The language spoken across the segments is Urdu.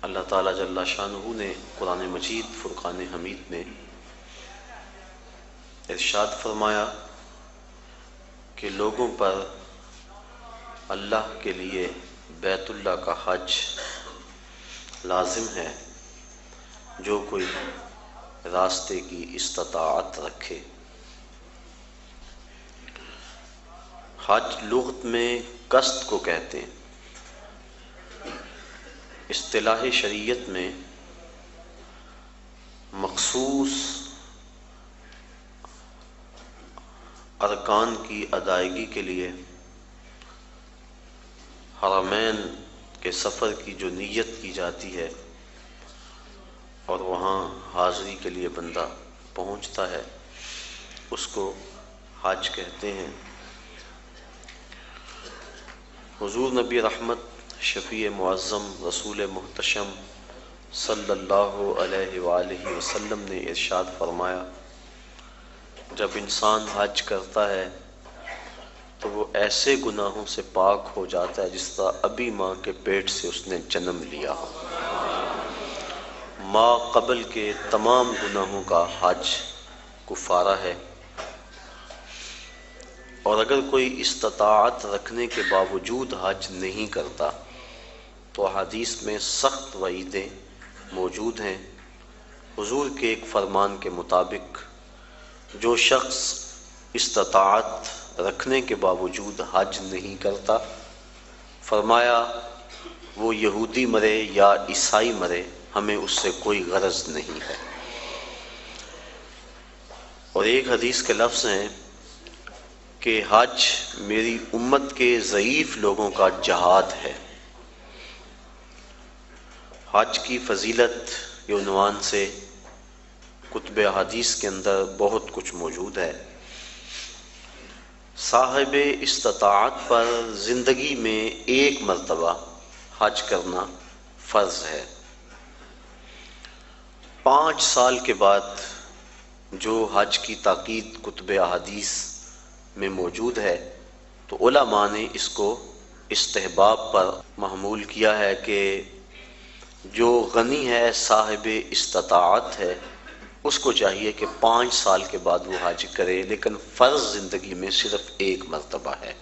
اللہ تعالیٰ جل شانہ نے قرآن مجید فرقان حمید میں ارشاد فرمایا کہ لوگوں پر اللہ کے لیے بیت اللہ کا حج لازم ہے جو کوئی راستے کی استطاعت رکھے۔ حج لغت میں قصد کو کہتے ہیں۔ اصطلاح شریعت میں مخصوص ارکان کی ادائیگی کے لیے حرمین کے سفر کی جو نیت کی جاتی ہے اور وہاں حاضری کے لیے بندہ پہنچتا ہے اس کو حج کہتے ہیں۔ حضور نبی رحمت شفیع معظم رسول محتشم صلی اللہ علیہ وآلہ وسلم نے ارشاد فرمایا، جب انسان حج کرتا ہے تو وہ ایسے گناہوں سے پاک ہو جاتا ہے جس طرح ابھی ماں کے پیٹ سے اس نے جنم لیا ہو۔ ماں قبل کے تمام گناہوں کا حج کفارہ ہے، اور اگر کوئی استطاعت رکھنے کے باوجود حج نہیں کرتا تو حدیث میں سخت وعیدیں موجود ہیں۔ حضور کے ایک فرمان کے مطابق جو شخص استطاعت رکھنے کے باوجود حج نہیں کرتا، فرمایا وہ یہودی مرے یا عیسائی مرے، ہمیں اس سے کوئی غرض نہیں ہے۔ اور ایک حدیث کے لفظ ہیں کہ حج میری امت کے ضعیف لوگوں کا جہاد ہے۔ حج کی فضیلت کے عنوان سے کتب حدیث کے اندر بہت کچھ موجود ہے۔ صاحب استطاعت پر زندگی میں ایک مرتبہ حج کرنا فرض ہے۔ 5 سال کے بعد جو حج کی تاکید کتب احادیث میں موجود ہے تو علماء نے اس کو استحباب پر محمول کیا ہے کہ جو غنی ہے صاحب استطاعت ہے اس کو چاہیے کہ 5 سال کے بعد وہ حج کرے، لیکن فرض زندگی میں صرف ایک مرتبہ ہے۔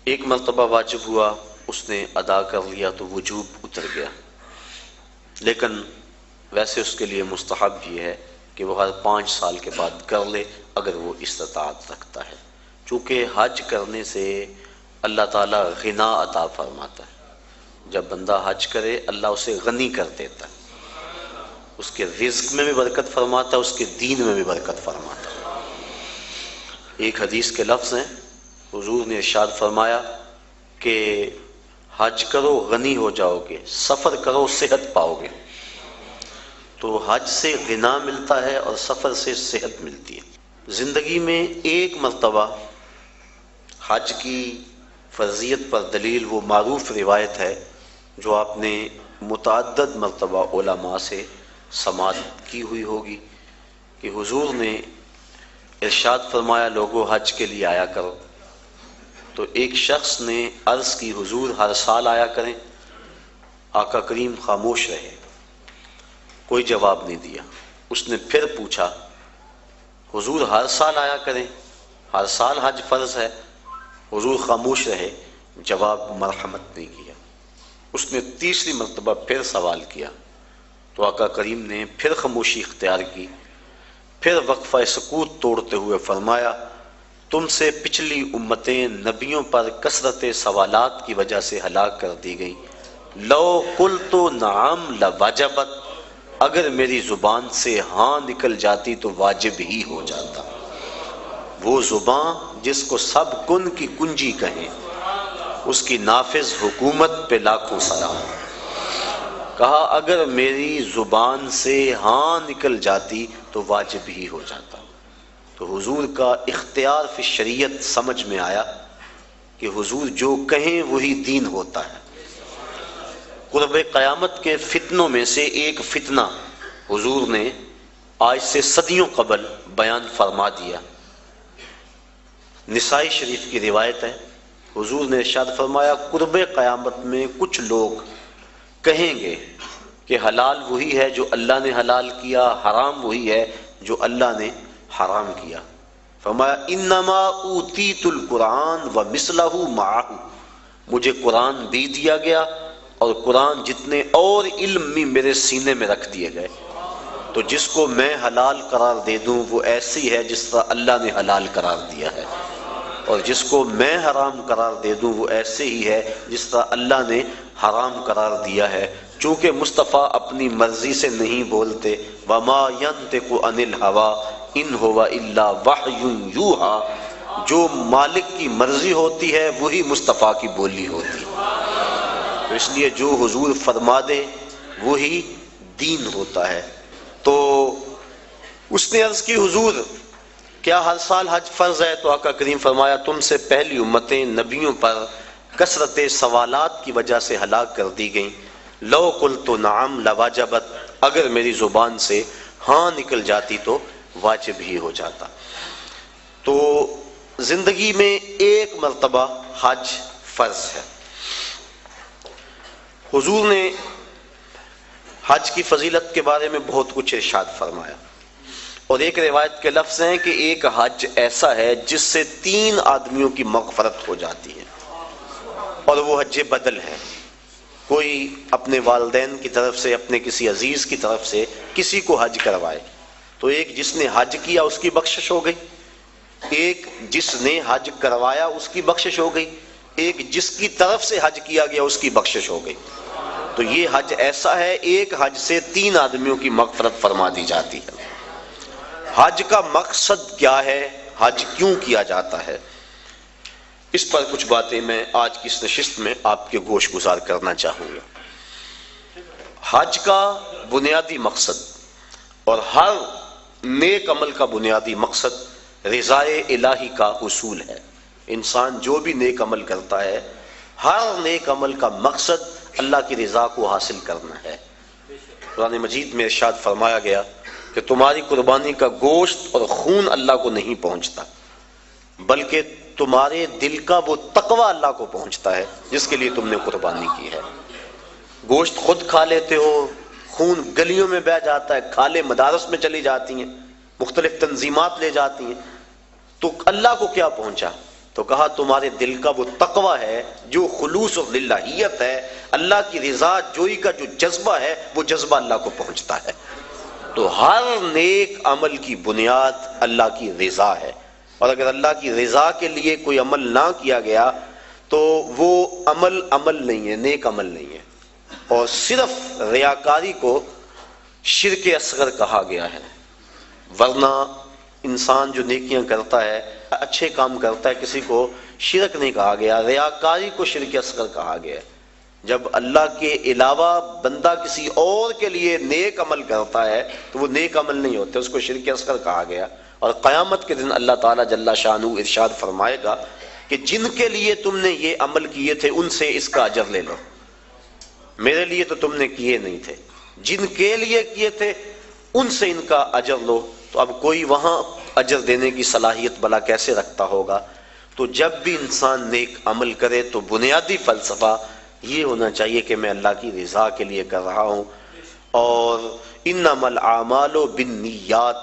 ایک مرتبہ واجب ہوا، اس نے ادا کر لیا تو وجوب اتر گیا، لیکن ویسے اس کے لیے مستحب یہ ہے کہ وہ ہر 5 سال کے بعد کر لے اگر وہ استطاعت رکھتا ہے، چونکہ حج کرنے سے اللہ تعالیٰ غنا عطا فرماتا ہے۔ جب بندہ حج کرے اللہ اسے غنی کر دیتا ہے، اس کے رزق میں بھی برکت فرماتا ہے، اس کے دین میں بھی برکت فرماتا ہے۔ ایک حدیث کے لفظ ہیں، حضور نے ارشاد فرمایا کہ حج کرو غنی ہو جاؤ گے، سفر کرو صحت پاؤ گے۔ تو حج سے غنا ملتا ہے اور سفر سے صحت ملتی ہے۔ زندگی میں ایک مرتبہ حج کی فرضیت پر دلیل وہ معروف روایت ہے جو آپ نے متعدد مرتبہ علماء سے سماعت کی ہوئی ہوگی کہ حضور نے ارشاد فرمایا لوگوں حج کے لیے آیا کرو۔ تو ایک شخص نے عرض کی حضور ہر سال آیا کریں؟ آقا کریم خاموش رہے، کوئی جواب نہیں دیا۔ اس نے پھر پوچھا حضور ہر سال آیا کریں، ہر سال حج فرض ہے؟ حضور خاموش رہے، جواب مرحمت نہیں کیا۔ اس نے تیسری مرتبہ پھر سوال کیا تو آقا کریم نے پھر خاموشی اختیار کی، پھر وقفہ سکوت توڑتے ہوئے فرمایا تم سے پچھلی امتیں نبیوں پر کثرت سوالات کی وجہ سے ہلاک کر دی گئیں، لو قلت نعم لوجبت، اگر میری زبان سے ہاں نکل جاتی تو واجب ہی ہو جاتا۔ وہ زبان جس کو سب کن کی کنجی کہیں، اس کی نافذ حکومت پہ لاکھوں سلام۔ کہا اگر میری زبان سے ہاں نکل جاتی تو واجب ہی ہو جاتا۔ تو حضور کا اختیار فی شریعت سمجھ میں آیا کہ حضور جو کہیں وہی دین ہوتا ہے۔ قرب قیامت کے فتنوں میں سے ایک فتنہ حضور نے آج سے صدیوں قبل بیان فرما دیا۔ نسائی شریف کی روایت ہے، حضور نے ارشاد فرمایا قرب قیامت میں کچھ لوگ کہیں گے کہ حلال وہی ہے جو اللہ نے حلال کیا، حرام وہی ہے جو اللہ نے حرام کیا۔ فرمایا انما اوتیت القرآن ومثلہ معہ، مجھے قرآن بھی دیا گیا اور قرآن جتنے اور علم بھی میرے سینے میں رکھ دیے گئے۔ تو جس کو میں حلال قرار دے دوں وہ ایسی ہے جس طرح اللہ نے حلال قرار دیا ہے، اور جس کو میں حرام قرار دے دوں وہ ایسے ہی ہے جس طرح اللہ نے حرام قرار دیا ہے۔ چونکہ مصطفیٰ اپنی مرضی سے نہیں بولتے، وما ینطق عن الہویٰ ان ہوا الا وحی یوحیٰ، جو مالک کی مرضی ہوتی ہے وہی مصطفیٰ کی بولی ہوتی ہے، تو اس لیے جو حضور فرما دے وہی دین ہوتا ہے۔ تو اس نے عرض کی حضور کیا ہر سال حج فرض ہے؟ تو آقا کریم فرمایا تم سے پہلی امتیں نبیوں پر کثرت سوالات کی وجہ سے ہلاک کر دی گئیں۔ لو قلت نعم لواجبت، اگر میری زبان سے ہاں نکل جاتی تو واجب ہی ہو جاتا۔ تو زندگی میں ایک مرتبہ حج فرض ہے۔ حضور نے حج کی فضیلت کے بارے میں بہت کچھ ارشاد فرمایا، اور ایک روایت کے لفظ ہیں کہ ایک حج ایسا ہے جس سے 3 آدمیوں کی مغفرت ہو جاتی ہے، اور وہ حج بدل ہے۔ کوئی اپنے والدین کی طرف سے، اپنے کسی عزیز کی طرف سے کسی کو حج کروائے تو ایک جس نے حج کیا اس کی بخشش ہو گئی، ایک جس نے حج کروایا اس کی بخشش ہو گئی، ایک جس کی طرف سے حج کیا گیا اس کی بخشش ہو گئی۔ تو یہ حج ایسا ہے، ایک حج سے 3 آدمیوں کی مغفرت فرما دی جاتی ہے۔ حج کا مقصد کیا ہے؟ حج کیوں کیا جاتا ہے؟ اس پر کچھ باتیں میں آج کی اس نشست میں آپ کے گوش گزار کرنا چاہوں گا۔ حج کا بنیادی مقصد اور ہر نیک عمل کا بنیادی مقصد رضائے الہی کا حصول ہے۔ انسان جو بھی نیک عمل کرتا ہے، ہر نیک عمل کا مقصد اللہ کی رضا کو حاصل کرنا ہے۔ قرآن مجید میں ارشاد فرمایا گیا کہ تمہاری قربانی کا گوشت اور خون اللہ کو نہیں پہنچتا، بلکہ تمہارے دل کا وہ تقوی اللہ کو پہنچتا ہے جس کے لیے تم نے قربانی کی ہے۔ گوشت خود کھا لیتے ہو، خون گلیوں میں بہہ جاتا ہے، کھالیں مدارس میں چلی جاتی ہیں، مختلف تنظیمات لے جاتی ہیں، تو اللہ کو کیا پہنچا؟ تو کہا تمہارے دل کا وہ تقوی ہے جو خلوص اور للہیت ہے، اللہ کی رضا جوئی کا جو جذبہ ہے وہ جذبہ اللہ کو پہنچتا ہے۔ تو ہر نیک عمل کی بنیاد اللہ کی رضا ہے، اور اگر اللہ کی رضا کے لیے کوئی عمل نہ کیا گیا تو وہ عمل نہیں ہے، نیک عمل نہیں ہے۔ اور صرف ریاکاری کو شرک اصغر کہا گیا ہے، ورنہ انسان جو نیکیاں کرتا ہے، اچھے کام کرتا ہے، کسی کو شرک نہیں کہا گیا، ریاکاری کو شرک اصغر کہا گیا ہے۔ جب اللہ کے علاوہ بندہ کسی اور کے لیے نیک عمل کرتا ہے تو وہ نیک عمل نہیں ہوتے، اس کو شرک اصغر کہا گیا۔ اور قیامت کے دن اللہ تعالیٰ جل شانہ ارشاد فرمائے گا کہ جن کے لیے تم نے یہ عمل کیے تھے ان سے اس کا اجر لے لو، میرے لیے تو تم نے کیے نہیں تھے، جن کے لیے کیے تھے ان سے ان کا اجر لو۔ تو اب کوئی وہاں اجر دینے کی صلاحیت بلا کیسے رکھتا ہوگا؟ تو جب بھی انسان نیک عمل کرے تو بنیادی فلسفہ یہ ہونا چاہیے کہ میں اللہ کی رضا کے لیے کر رہا ہوں۔ اور انما الاعمال بالنیات،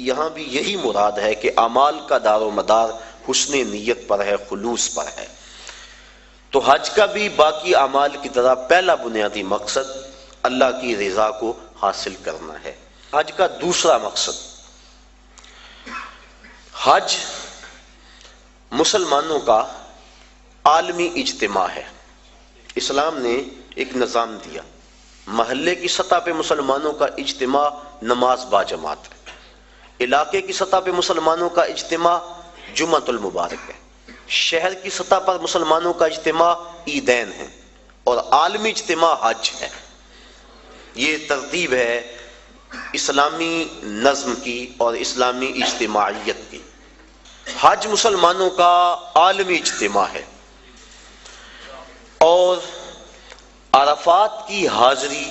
یہاں بھی یہی مراد ہے کہ اعمال کا دار و مدار حسن نیت پر ہے، خلوص پر ہے۔ تو حج کا بھی باقی اعمال کی طرح پہلا بنیادی مقصد اللہ کی رضا کو حاصل کرنا ہے۔ حج کا دوسرا مقصد، حج مسلمانوں کا عالمی اجتماع ہے۔ اسلام نے ایک نظام دیا، محلے کی سطح پہ مسلمانوں کا اجتماع نماز با جماعت ہے، علاقے کی سطح پہ مسلمانوں کا اجتماع جمعۃ المبارک ہے، شہر کی سطح پر مسلمانوں کا اجتماع عیدین ہے، اور عالمی اجتماع حج ہے۔ یہ ترتیب ہے اسلامی نظم کی اور اسلامی اجتماعیت کی۔ حج مسلمانوں کا عالمی اجتماع ہے، اور عرفات کی حاضری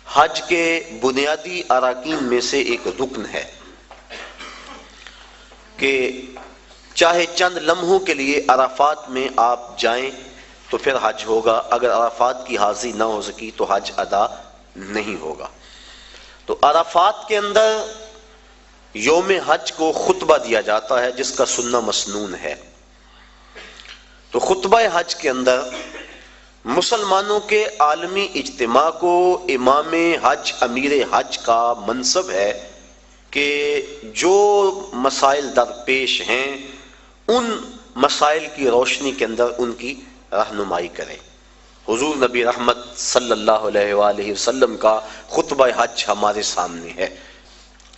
حج کے بنیادی اراکین میں سے ایک رکن ہے کہ چاہے چند لمحوں کے لیے عرفات میں آپ جائیں تو پھر حج ہوگا، اگر عرفات کی حاضری نہ ہو سکی تو حج ادا نہیں ہوگا۔ تو عرفات کے اندر یوم حج کو خطبہ دیا جاتا ہے جس کا سننا مسنون ہے۔ تو خطبہ حج کے اندر مسلمانوں کے عالمی اجتماع کو امام حج، امیر حج کا منصب ہے کہ جو مسائل درپیش ہیں ان مسائل کی روشنی کے اندر ان کی رہنمائی کرے۔ حضور نبی رحمت صلی اللہ علیہ وآلہ وسلم کا خطبہ حج ہمارے سامنے ہے۔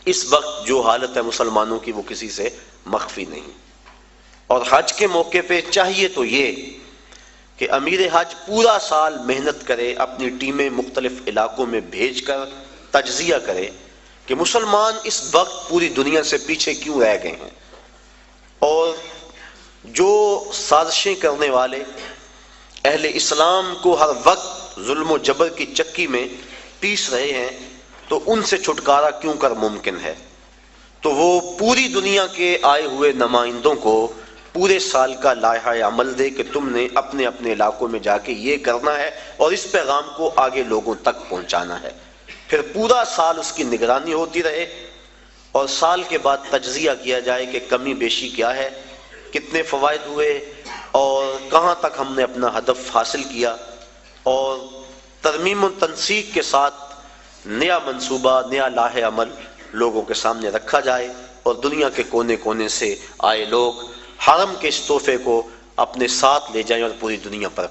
اس وقت جو حالت ہے مسلمانوں کی وہ کسی سے مخفی نہیں، اور حج کے موقع پہ چاہیے تو یہ کہ امیر حج پورا سال محنت کرے، اپنی ٹیمیں مختلف علاقوں میں بھیج کر تجزیہ کرے کہ مسلمان اس وقت پوری دنیا سے پیچھے کیوں رہ گئے ہیں، اور جو سازشیں کرنے والے اہل اسلام کو ہر وقت ظلم و جبر کی چکی میں پیس رہے ہیں تو ان سے چھٹکارا کیوں کر ممکن ہے۔ تو وہ پوری دنیا کے آئے ہوئے نمائندوں کو پورے سال کا لائحہ عمل دے کہ تم نے اپنے اپنے علاقوں میں جا کے یہ کرنا ہے اور اس پیغام کو آگے لوگوں تک پہنچانا ہے۔ پھر پورا سال اس کی نگرانی ہوتی رہے اور سال کے بعد تجزیہ کیا جائے کہ کمی بیشی کیا ہے، کتنے فوائد ہوئے اور کہاں تک ہم نے اپنا ہدف حاصل کیا، اور ترمیم و تنسیق کے ساتھ نیا منصوبہ، نیا لائحہ عمل لوگوں کے سامنے رکھا جائے، اور دنیا کے کونے کونے سے آئے لوگ حرم کے اس تحفے کو اپنے ساتھ لے جائیں اور پوری دنیا پر